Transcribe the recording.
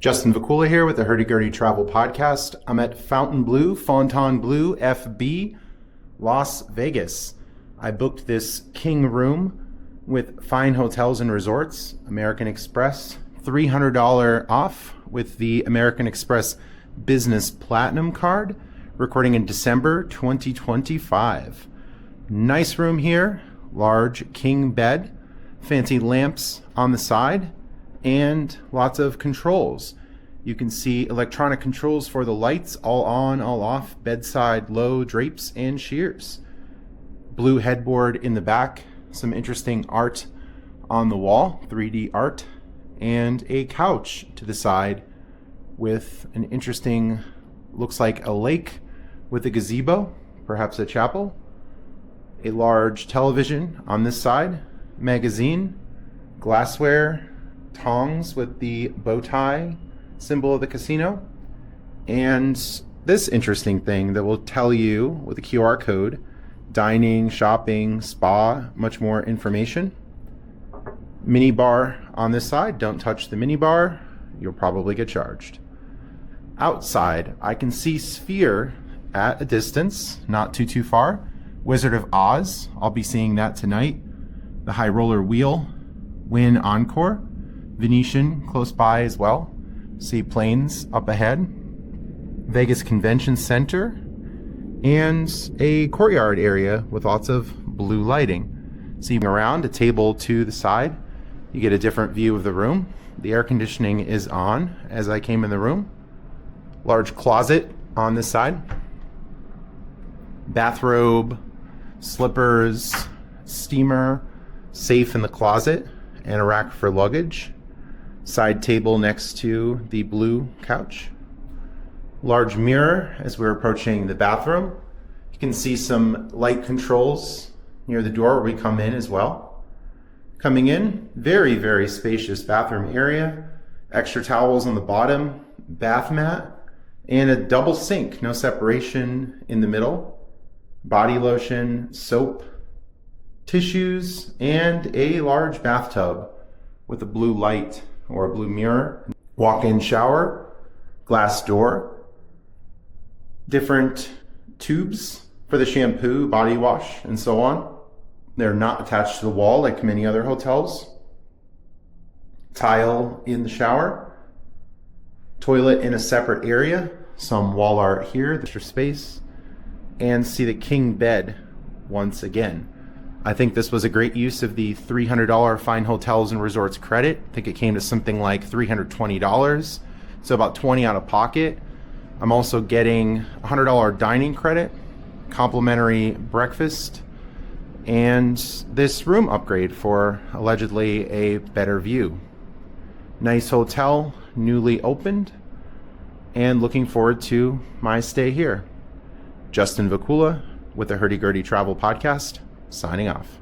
Justin Vacula here with the Hurdy Gurdy Travel Podcast. I'm at Fontainebleau FB, Las Vegas. I booked this king room with fine hotels and resorts, American Express, $300 off with the American Express Business Platinum card, recording in December 2025. Nice room here, large king bed, fancy lamps on the side, and lots of controls. You can see electronic controls for the lights, all on, all off, bedside, low, drapes, and shears. Blue headboard in the back, some interesting art on the wall, 3D art, and a couch to the side with an interesting, looks like a lake with a gazebo, perhaps a chapel, a large television on this side, magazine, glassware, tongs with the bow tie symbol of the casino, and this interesting thing that will tell you with a QR code, dining, shopping, spa, much more information. Mini bar on this side. Don't touch the mini bar, you'll probably get charged. Outside, I can see Sphere at a distance, not too far. Wizard of Oz, I'll be seeing that tonight. The High Roller Wheel, Wynn Encore, Venetian close by as well. See planes up ahead. Vegas Convention Center, and a courtyard area with lots of blue lighting. See around, a table to the side. You get a different view of the room. The air conditioning is on as I came in the room. Large closet on this side. Bathrobe, slippers, steamer, safe in the closet, and a rack for luggage. Side table next to the blue couch. Large mirror as we're approaching the bathroom. You can see some light controls near the door where we come in as well. Coming in, very spacious bathroom area. Extra towels on the bottom, bath mat, and a double sink, no separation in the middle. Body lotion, soap, tissues, and a large bathtub with a blue light or a blue mirror. Walk-in shower, glass door, different tubes for the shampoo, body wash, and so on. They're not attached to the wall like many other hotels. Tile in the shower, toilet in a separate area, some wall art here, extra space, and see the king bed once again. I think this was a great use of the $300 fine hotels and resorts credit. I think it came to something like $320, so about $20 out of pocket. I'm also getting $100 dining credit, complimentary breakfast, and this room upgrade for allegedly a better view. Nice hotel, newly opened, and looking forward to my stay here. Justin Vacula with the Hurdy Gurdy Travel Podcast, signing off.